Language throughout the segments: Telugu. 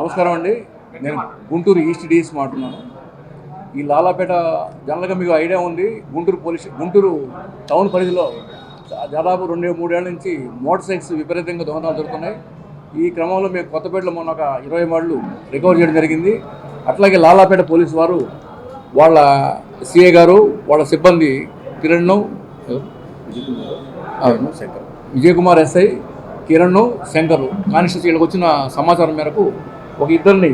నమస్కారం అండి. నేను గుంటూరు ఈస్ట్ డిఎస్ మాట్లాడుతున్నాను. ఈ లాలాపేట జనరల్గా మీకు ఐడియా ఉంది, గుంటూరు టౌన్ పరిధిలో దాదాపు 2-3 ఏళ్ల నుంచి మోటార్ సైకిల్స్ విపరీతంగా దొంగతనాలు జరుగుతున్నాయి. ఈ క్రమంలో మేము కొత్తపేటలో మొన్న ఒక 20 మార్లు రికవర్ చేయడం జరిగింది. అట్లాగే లాలాపేట పోలీసు వారు వాళ్ళ సిఐ గారు వాళ్ళ సిబ్బంది కిరణ్ విజయ్ కుమార్ ఎస్ఐ కిరణ్ శంకర్ కానిస్టేబుల్కి వచ్చిన సమాచారం మేరకు ఒక ఇద్దరిని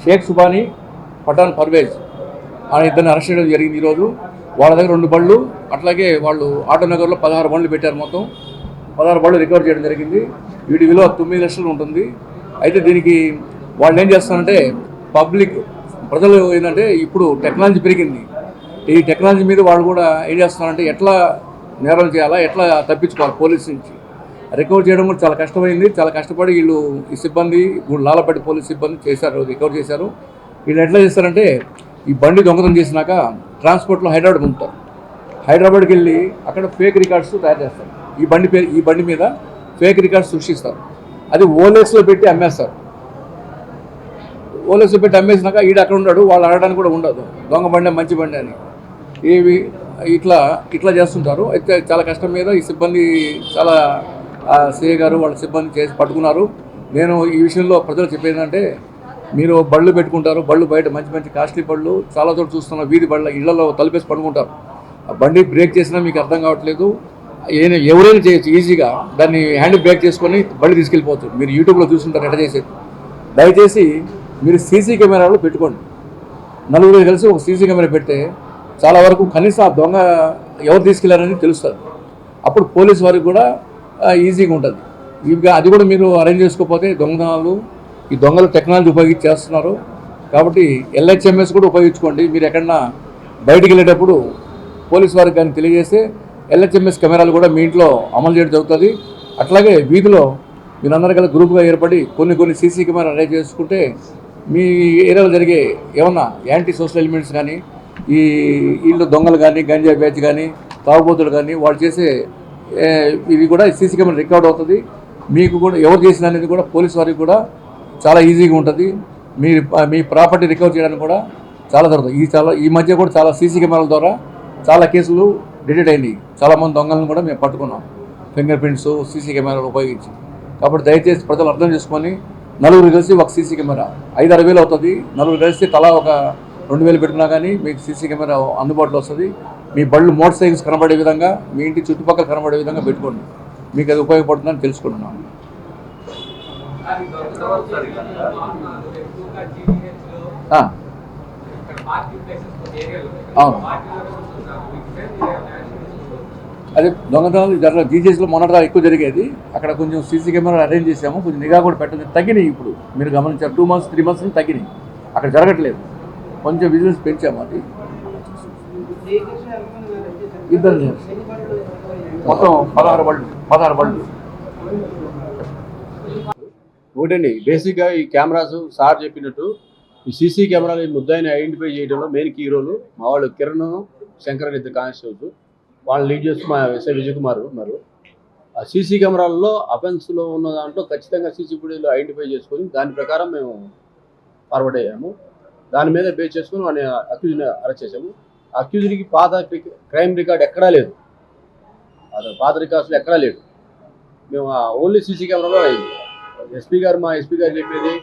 షేక్ సుబానీ పఠాన్ పర్వేజ్ అనే ఇద్దరిని అరెస్ట్ చేయడం జరిగింది. ఈరోజు వాళ్ళ దగ్గర 2 బళ్ళు, అట్లాగే వాళ్ళు ఆటోనగర్లో 16 బండ్లు పెట్టారు. మొత్తం 16 బళ్ళు రికవర్ చేయడం జరిగింది. వీటి విలువ 9 లక్షలు ఉంటుంది. అయితే దీనికి వాళ్ళు ఏం చేస్తారంటే ప్రజలు ఏంటంటే ఇప్పుడు టెక్నాలజీ పెరిగింది. ఈ టెక్నాలజీ మీద వాళ్ళు కూడా ఏం చేస్తున్నారంటే ఎట్లా నేరం చేయాలా, ఎట్లా తప్పించుకోవాలి పోలీస్ నుంచి రికవర్ చేయడం కూడా చాలా కష్టమైంది. చాలా కష్టపడి వీళ్ళు ఈ సిబ్బంది లాలాపేట పోలీస్ సిబ్బంది చేశారు, రికవర్ చేశారు. వీళ్ళు ఎట్లా చేస్తారంటే ఈ బండి దొంగతనం చేసినాక ట్రాన్స్పోర్ట్లో హైదరాబాద్ పంపుతారు. హైదరాబాద్కి వెళ్ళి అక్కడ ఫేక్ రికార్డ్స్ తయారు చేస్తారు. ఈ బండి మీద ఫేక్ రికార్డ్స్ సృష్టిస్తారు. అది ఓఎల్ఎక్స్లో పెట్టి అమ్మేస్తారు. ఓఎల్ఎక్స్లో పెట్టి అమ్మేసినాక ఈడ అక్కడ ఉన్నాడు, వాళ్ళు అడగడానికి కూడా ఉండదు దొంగ బండి మంచి బండి అని. ఇట్లా చేస్తుంటారు. అయితే చాలా కష్టం మీద ఈ సిబ్బంది చాలా సిఐ గారు వాళ్ళ సిబ్బంది చేసి పట్టుకున్నారు. నేను ఈ విషయంలో ప్రజలు చెప్పేది ఏంటంటే, మీరు బళ్ళు పెట్టుకుంటారు, బళ్ళు బయట మంచి కాస్ట్లీ బళ్ళు చాలా చోట్ల చూస్తున్న వీధి బళ్ళ ఇళ్లలో తలుపేసి పడుకుంటారు. ఆ బండి బ్రేక్ చేసినా మీకు అర్థం కావట్లేదు. ఎవరైనా చేయొచ్చు ఈజీగా, దాన్ని హ్యాండ్ బ్రేక్ చేసుకొని బళ్ళు తీసుకెళ్ళిపోవచ్చు. మీరు యూట్యూబ్లో చూస్తుంటారు ఎట్లా చేసేది. దయచేసి మీరు సీసీ కెమెరాలు పెట్టుకోండి. 4 కలిసి ఒక సీసీ కెమెరా పెడితే చాలా వరకు కనీసం ఆ దొంగ ఎవరు తీసుకెళ్లారని తెలుస్తుంది. అప్పుడు పోలీసు వారికి కూడా ఈజీగా ఉంటుంది. అది కూడా మీరు అరేంజ్ చేసుకోకపోతే ఈ దొంగలు టెక్నాలజీ ఉపయోగించి చేస్తున్నారు. కాబట్టి ఎల్హెచ్ఎంఎస్ కూడా ఉపయోగించుకోండి. మీరు ఎక్కడన్నా బయటికి వెళ్ళేటప్పుడు పోలీసు వారికి కానీ తెలియజేస్తే ఎల్హెచ్ఎంఎస్ కెమెరాలు కూడా మీ ఇంట్లో అమలు చేయడం జరుగుతుంది. అట్లాగే వీధిలో మీరందరూ కలిసి గ్రూప్గా ఏర్పడి కొన్ని సీసీ కెమెరా అరేంజ్ చేసుకుంటే మీ ఏరియాలో జరిగే ఏమన్నా యాంటీ సోషల్ ఎలిమెంట్స్ కానీ, ఈ వీళ్ళు దొంగలు కానీ, గంజా బ్యాచ్ కానీ, తాగుబోతులు కానీ వాళ్ళు చేసే ఇది కూడా సీసీ కెమెరా రికార్డ్ అవుతుంది. మీకు కూడా ఎవరు చేసిన అనేది కూడా పోలీసు వారికి కూడా చాలా ఈజీగా ఉంటుంది. మీ ప్రాపర్టీ రికవర్ చేయడానికి కూడా చాలా జరుగుతుంది. ఈ మధ్య కూడా చాలా సీసీ కెమెరాల ద్వారా చాలా కేసులు డిటెక్ట్ అయినాయి. చాలామంది దొంగలను కూడా మేము పట్టుకున్నాం ఫింగర్ ప్రింట్స్ సీసీ కెమెరాలు ఉపయోగించి. కాబట్టి దయచేసి ప్రజలు అర్థం చేసుకొని 4 కలిసి ఒక సీసీ కెమెరా 5-6 వేలు అవుతుంది. 4 కలిసి తలా ఒక 2,000 పెట్టుకున్నా కానీ మీకు సీసీ కెమెరా అందుబాటులో వస్తుంది. మీ బళ్ళు మోటార్ సైకిల్స్ కనబడే విధంగా, మీ ఇంటి చుట్టుపక్కల కనబడే విధంగా పెట్టుకోండి. మీకు అది ఉపయోగపడుతుందని తెలుసుకుంటున్నాను. అదే దొంగతనాలు జీజీఎస్లో మొన్నటిగా ఎక్కువ జరిగేది. అక్కడ కొంచెం సీసీ కెమెరా అరేంజ్ చేసాము, కొంచెం నిఘా కూడా పెట్టండి. తగ్గినాయి. ఇప్పుడు మీరు గమనించారు 2 months 3 months తగ్గినాయి. అక్కడ జరగట్లేదు. కొంచెం విజిలెన్స్ పెంచాము. అది ఇద్దరు మొత్తం 16 బళ్ళు. ఒకటండి, బేసిక్గా ఈ కెమెరాస్ సార్ చెప్పినట్టు ఈ సీసీ కెమెరాలు ముద్దాయిని ఐడెంటిఫై చేయడంలో మెయిన్ కీ రోలు మా వాళ్ళు కిరణ్ శంకర్ అని ఇద్దరు కానిస్టేబుల్స్, వాళ్ళు లీడ్ చేస్తూ మా ఎస్ఐ విజయ్ కుమార్ ఉన్నారు. ఆ సీసీ కెమెరాల్లో అఫెన్స్లో ఉన్న దాంట్లో ఖచ్చితంగా సీసీ ఫుటేజ్లో ఐడెంటిఫై చేసుకొని దాని ప్రకారం మేము ఫార్వర్డ్ అయ్యాము. దాని మీద బేస్ చేసుకొని వాడిని అక్యూజ్ని అరెస్ట్ చేసాము. అక్యూజ్కి పాత క్రైమ్ రికార్డ్ ఎక్కడా లేదు, పాత రికార్డ్స్లో ఎక్కడా లేదు. మేము ఓన్లీ సీసీ కెమెరాలో అయింది. మా ఎస్పీ గారు చెప్పేది,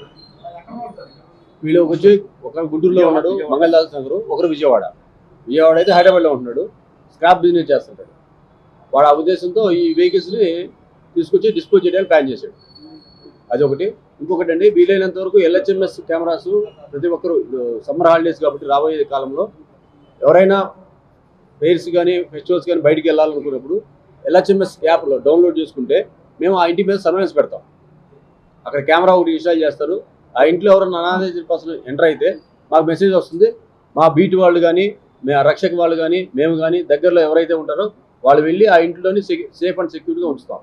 వీళ్ళు వచ్చి ఒకరు గుంటూరులో ఉన్నాడు మంగళదాస్ నగర్, ఒకరు విజయవాడ అయితే హైదరాబాద్లో ఉంటున్నాడు, స్క్రాప్ బిజినెస్ చేస్తుంటాడు. వాడు ఆ ఉద్దేశంతో ఈ వెహికల్స్ని తీసుకొచ్చి డిస్పోజ్ చేయడానికి ప్లాన్ చేశాడు. అదొకటి. ఇంకొకటి అండి, వీలైనంత వరకు ఎల్హెచ్ఎంఎస్ కెమెరాస్ ప్రతి ఒక్కరు సమ్మర్ హాలిడేస్ కాబట్టి రాబోయే కాలంలో ఎవరైనా ఫెయిర్స్ కానీ ఫెస్టివల్స్ కానీ బయటికి వెళ్ళాలనుకున్నప్పుడు ఎల్హెచ్ఎంఎస్ యాప్లో డౌన్లోడ్ చేసుకుంటే మేము ఆ ఇంటి మీద సర్వేలెన్స్ పెడతాం. అక్కడ కెమెరా ఒకటి ఇన్స్టాల్ చేస్తారు. ఆ ఇంట్లో ఎవరైనా అనాథరైజ్డ్ పర్సన్ ఎంటర్ అయితే మాకు మెసేజ్ వస్తుంది. మా బీట్ వాళ్ళు కానీ, రక్షక వాళ్ళు కానీ, మేము కానీ దగ్గరలో ఎవరైతే ఉంటారో వాళ్ళు వెళ్ళి ఆ ఇంట్లోని సేఫ్ అండ్ సెక్యూర్గా ఉంచుతాం.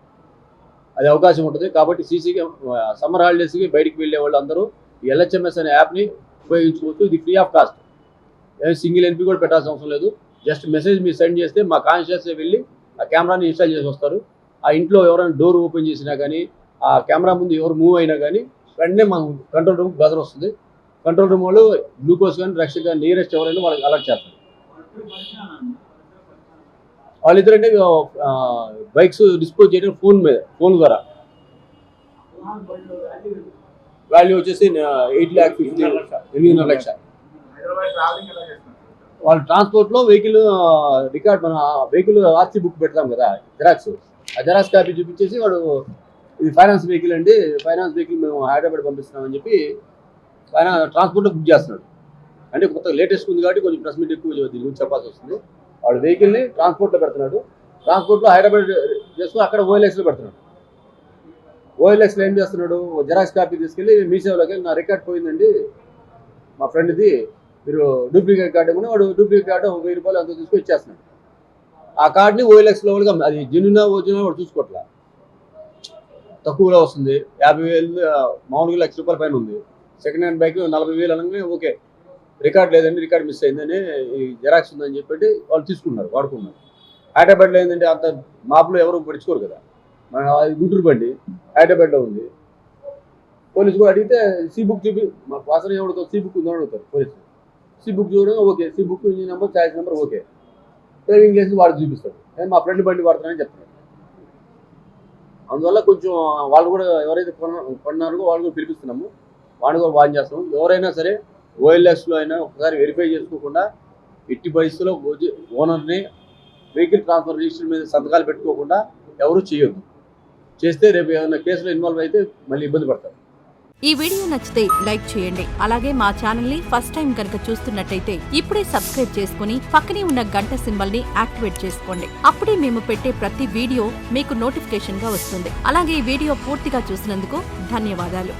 అది అవకాశం ఉంటుంది. కాబట్టి సమ్మర్ హాలిడేస్కి బయటికి వెళ్ళే వాళ్ళు అందరూ ఈ ఎల్హెచ్ఎంఎస్ అనే యాప్ని ఉపయోగించుకోవచ్చు. ఇది free of cost. Single NP కూడా పెట్టాల్సిన అవసరం లేదు. జస్ట్ మెసేజ్ మీరు సెండ్ చేస్తే మా కాన్షియస్గా వెళ్ళి ఆ కెమెరాని ఇన్స్టాల్ చేసి వస్తారు. ఆ ఇంట్లో ఎవరైనా డోర్ ఓపెన్ చేసినా కానీ, ఆ కెమెరా ముందు ఎవరు మూవ్ అయినా కానీ వెంటనే మనం కంట్రోల్ రూమ్ బజర్ వస్తుంది. కంట్రోల్ రూమ్ వాళ్ళు గ్లూకోజ్ కానీ డ్రగ్స్ కానీ నియరెస్ట్ ఎవరైనా వాళ్ళకి అలర్ట్ చేస్తారు. వాళ్ళిద్దరంటే బైక్స్ డిస్పోజ్ చేయడం ఫోన్ ద్వారా. వాల్యూ వచ్చేసి 8,50,000 లక్ష. వాళ్ళ ట్రాన్స్పోర్ట్లో వెహికల్ రికార్డ్, మన వెహికల్ ఆర్సీ బుక్ పెడతాం కదా జిరాక్స్, ఆ జిరాక్స్ కాపీ చూపించేసి వాడు ఇది ఫైనాన్స్ వెహికల్ అండి, ఫైనాన్స్ వెహికల్ మేము హైదరాబాద్ పంపిస్తున్నామని చెప్పి ట్రాన్స్పోర్ట్లో బుక్ చేస్తున్నాడు. అంటే కొత్త లేటెస్ట్ ఉంది కాబట్టి కొంచెం ప్రెస్ మీట్ ఎక్కువ దీని గురించి చెప్పాల్సి వస్తుంది. వాడు వెహికల్ని ట్రాన్స్పోర్ట్లో పెడుతున్నాడు. ట్రాన్స్పోర్ట్లో హైదరాబాద్ చేసుకుని అక్కడ ఓఎల్ఎక్స్లో పెడుతున్నాడు. ఓఎల్ఎక్స్లో ఏం చేస్తున్నాడు, జిరాక్స్ కాపీ తీసుకెళ్ళి మీ సేవలోకి వెళ్ళి నా రికార్డ్ పోయిందండి మా ఫ్రెండ్ది, మీరు డూప్లికేట్ కార్డు ఇవ్వని, వాడు డూప్లికేట్ కార్డు 1,000 రూపాయలు అంత తీసుకొని ఇచ్చేస్తున్నాడు. ఆ కార్డుని ఓఎల్ఎక్స్లో వాళ్ళకి అది జెన్యునా ఒరిజినల్ వాడు చూసుకోవట్లా, తక్కువలో వస్తుంది. 50,000 మామూలుగా ₹1,00,000 పైన ఉంది. సెకండ్ హ్యాండ్ బైక్ 40,000 అనగానే ఓకే రికార్డ్ లేదండి, రికార్డ్ మిస్ అయిందని, ఈ జెరాక్స్ ఉందని చెప్పి వాళ్ళు తీసుకున్నారు, వాడుకున్నారు. హైదరాబాద్లో ఏంటంటే అంత మాపులో ఎవరు పడుచుకోరు కదా, మన గుంటూరు బండి హైదరాబాద్లో ఉంది. పోలీసు కూడా అడిగితే సి బుక్ చూపి, మా వాసన ఎవరితో సి బుక్ ఉందని అడుగుతారు పోలీసు. సి బుక్ చూడడం okay, C book engine number chassis number okay, driving licence వాడికి చూపిస్తాడు, నేను మా ఫ్రెండ్ బండి వాడుతున్నానని చెప్తున్నాడు. అందువల్ల కొంచెం వాళ్ళు కూడా ఎవరైతే కొన్నారో వాళ్ళు కూడా పిలిపిస్తున్నాము, వాడిని కూడా వాన్ చేస్తాము. ఎవరైనా సరే ఓఎల్ఎక్స్లో అయినా ఒకసారి వెరిఫై చేసుకోకుండా ఎట్టి పరిస్థితుల్లో ఓనర్ని వెహికల్ ట్రాన్స్ఫర్ రిజిస్టర్ మీద సంతకాలు పెట్టుకోకుండా ఎవరు చేయొద్దు. చేస్తే రేపు ఏమైనా కేసులో ఇన్వాల్వ్ అయితే మళ్ళీ ఇబ్బంది పడతారు. ఈ వీడియో నచ్చితే లైక్ చేయండి. అలాగే మా ఛానల్ ని ఫస్ట్ టైం కనుక చూస్తున్నట్టయితే ఇప్పుడే సబ్స్క్రైబ్ చేసుకుని పక్కనే ఉన్న గంట సింబల్ ని యాక్టివేట్ చేసుకోండి. అప్పుడే మేము పెట్టే ప్రతి వీడియో మీకు నోటిఫికేషన్ గా వస్తుంది. అలాగే ఈ వీడియో పూర్తిగా చూసినందుకు ధన్యవాదాలు.